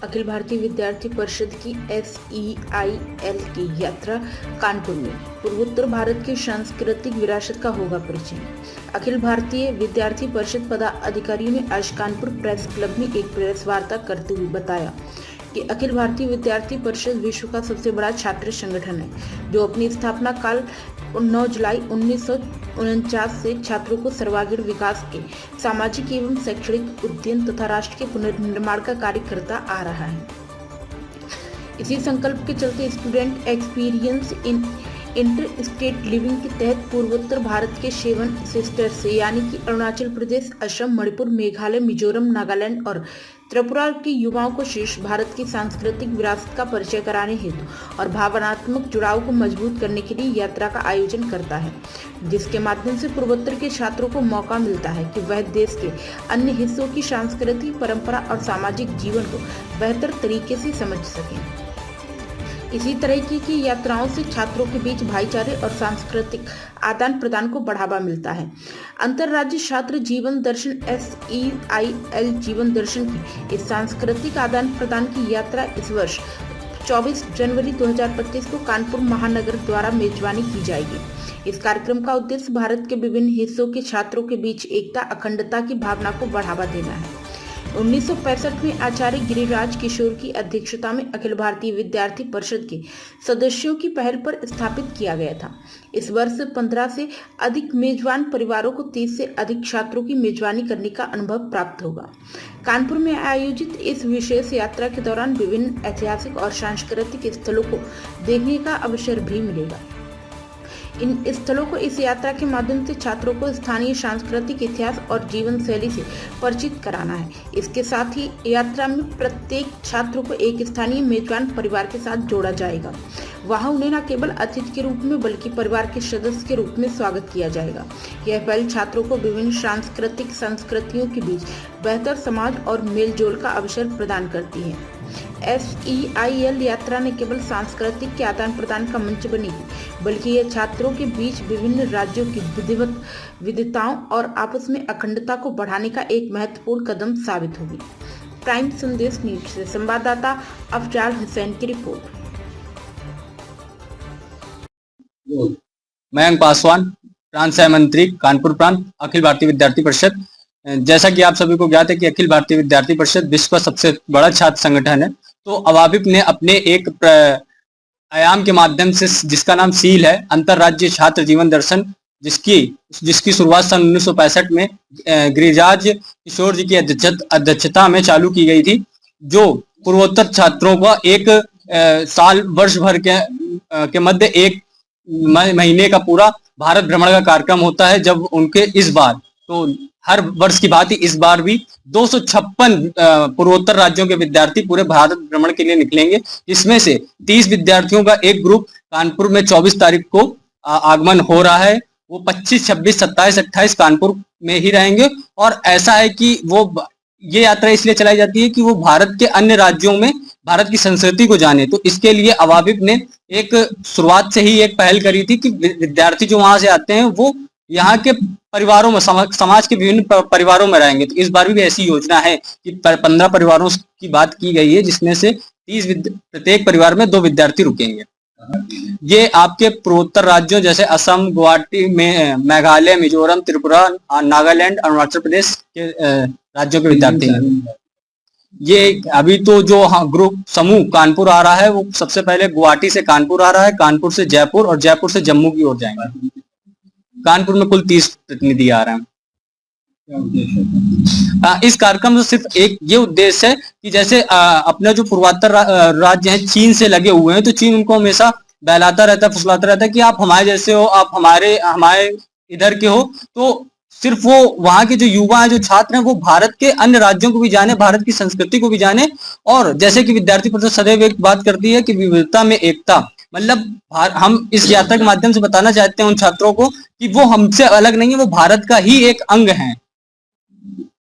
अखिल भारतीय विद्यार्थी परिषद की SEIL की यात्रा कानपुर में पूर्वोत्तर भारत की सांस्कृतिक विरासत का होगा परिचय। अखिल भारतीय विद्यार्थी परिषद पदाधिकारियों ने आज कानपुर प्रेस क्लब में एक प्रेस वार्ता करते हुए बताया कि अखिल भारतीय विद्यार्थी परिषद विश्व का सबसे बड़ा छात्र संगठन है, जो अपनी स्थापना काल 9 जुलाई 1949 से छात्रों को सर्वांगीण विकास के सामाजिक एवं शैक्षणिक उद्यम तथा राष्ट्र के पुनर्निर्माण का कार्य करता आ रहा है। इसी संकल्प के चलते student experience in inter state living के तहत पूर्वोत्तर भारत के 7 सिस्टर्स यानी कि अरुणाचल प्रदेश, असम, मणिपुर, मेघालय, मिजोरम, नागालैंड और त्रिपुरा के युवाओं को शेष भारत की सांस्कृतिक विरासत का परिचय कराने हेतु और भावनात्मक जुड़ाव को मजबूत करने के लिए यात्रा का आयोजन करता है, जिसके माध्यम से पूर्वोत्तर के छात्रों को मौका मिलता है कि वह देश के अन्य हिस्सों की सांस्कृतिक परंपरा और सामाजिक जीवन को बेहतर तरीके से समझ सकें। इसी तरह की यात्राओं से छात्रों के बीच भाईचारे और सांस्कृतिक आदान प्रदान को बढ़ावा मिलता है। अंतर्राज्यीय छात्र जीवन दर्शन SEIL जीवन दर्शन की इस सांस्कृतिक आदान प्रदान की यात्रा इस वर्ष 24 जनवरी 2025 को कानपुर महानगर द्वारा मेजबानी की जाएगी। इस कार्यक्रम का उद्देश्य भारत के विभिन्न हिस्सों के छात्रों के बीच एकता, अखंडता की भावना को बढ़ावा देना है। 1965 में आचार्य गिरिराज किशोर की अध्यक्षता में अखिल भारतीय विद्यार्थी परिषद के सदस्यों की पहल पर स्थापित किया गया था। इस वर्ष 15 से अधिक मेजबान परिवारों को 30 से अधिक छात्रों की मेजबानी करने का अनुभव प्राप्त होगा। कानपुर में आयोजित इस विशेष यात्रा के दौरान विभिन्न ऐतिहासिक और सांस्कृतिक स्थलों को देखने का अवसर भी मिलेगा। इन स्थलों को इस यात्रा के माध्यम से छात्रों को स्थानीय सांस्कृतिक इतिहास और जीवन शैली से परिचित कराना है। इसके साथ ही यात्रा में प्रत्येक छात्र को एक स्थानीय मेजबान परिवार के साथ जोड़ा जाएगा। वहां उन्हें न केवल अतिथि के रूप में बल्कि परिवार के सदस्य के रूप में स्वागत किया जाएगा। यह पहल छात्रों को विभिन्न सांस्कृतिक संस्कृतियों के बीच बेहतर समाज और मेलजोल का अवसर प्रदान करती है। SEIL यात्रा न केवल सांस्कृतिक के आदान प्रदान का मंच बनेगी, बल्कि यह छात्रों के बीच विभिन्न राज्यों की विविधताओं और आपस में अखंडता को बढ़ाने का एक महत्वपूर्ण कदम साबित होगी। प्राइम संदेश न्यूज से संवाददाता अफजाल हुसैन की रिपोर्ट। मयंक पासवान, प्रांत सह मंत्री, कानपुर प्रांत, अखिल भारतीय विद्यार्थी परिषद। जैसा कि आप सभी को ज्ञात है कि अखिल भारतीय विद्यार्थी परिषद विश्व का सबसे बड़ा छात्र संगठन है। तो अवाबिप ने अपने एक आयाम के माध्यम से, जिसका नाम सील है, अंतर्राज्यीय छात्र जीवन दर्शन, जिसकी शुरुआत सन 1965 में गिरिराज किशोर जी की अध्यक्षता में चालू की गई थी, जो पूर्वोत्तर छात्रों का एक साल वर्ष भर के मध्य एक महीने का पूरा भारत भ्रमण का कार्यक्रम होता है। जब उनके इस बार, तो हर वर्ष की बात ही इस बार भी 256 पूर्वोत्तर राज्यों के विद्यार्थी पूरे भारत भ्रमण के लिए निकलेंगे, जिसमें से 30 विद्यार्थियों का एक ग्रुप कानपुर में 24 तारीख को आगमन हो रहा है। वो 25, 26, 27, 28 कानपुर में ही रहेंगे। और ऐसा है कि ये यात्रा इसलिए चलाई जाती है कि वो भारत के अन्य राज्यों में भारत की संस्कृति को जाने। तो इसके लिए अवाबिप ने एक शुरुआत से ही एक पहल करी थी कि विद्यार्थी जो वहां से आते हैं वो यहाँ के परिवारों में, समाज के विभिन्न परिवारों में रहेंगे। तो इस बार भी ऐसी योजना है कि 15 परिवारों की बात की गई है, जिसमें से 30 प्रत्येक परिवार में 2 विद्यार्थी रुकेंगे। ये आपके पूर्वोत्तर राज्यों जैसे असम, गुवाहाटी में, मेघालय, मिजोरम, त्रिपुरा, नागालैंड, अरुणाचल प्रदेश के राज्यों के विद्यार्थी हैं। ये अभी तो जो ग्रुप समूह कानपुर आ रहा है, वो सबसे पहले गुवाहाटी से कानपुर आ रहा है, कानपुर से जयपुर और जयपुर से जम्मू की ओर जाएंगे। कानपुर में कुल 30 प्रतिनिधि आ रहे हैं। इस कार्यक्रम से सिर्फ एक ये उद्देश्य है कि जैसे अपने जो पूर्वोत्तर राज्य हैं, चीन से लगे हुए हैं, तो चीन उनको हमेशा बहलाता रहता है, फुसलाता रहता है कि आप हमारे जैसे हो, आप हमारे इधर के हो। तो सिर्फ वो वहां के जो युवा हैं, जो छात्र हैं, वो भारत के अन्य राज्यों को भी जाने, भारत की संस्कृति को भी जाने। और जैसे कि विद्यार्थी परिषद सदैव एक बात करती है कि विविधता में एकता, मतलब हम इस यात्रा के माध्यम से बताना चाहते हैं उन छात्रों को कि वो हमसे अलग नहीं है, वो भारत का ही एक अंग है।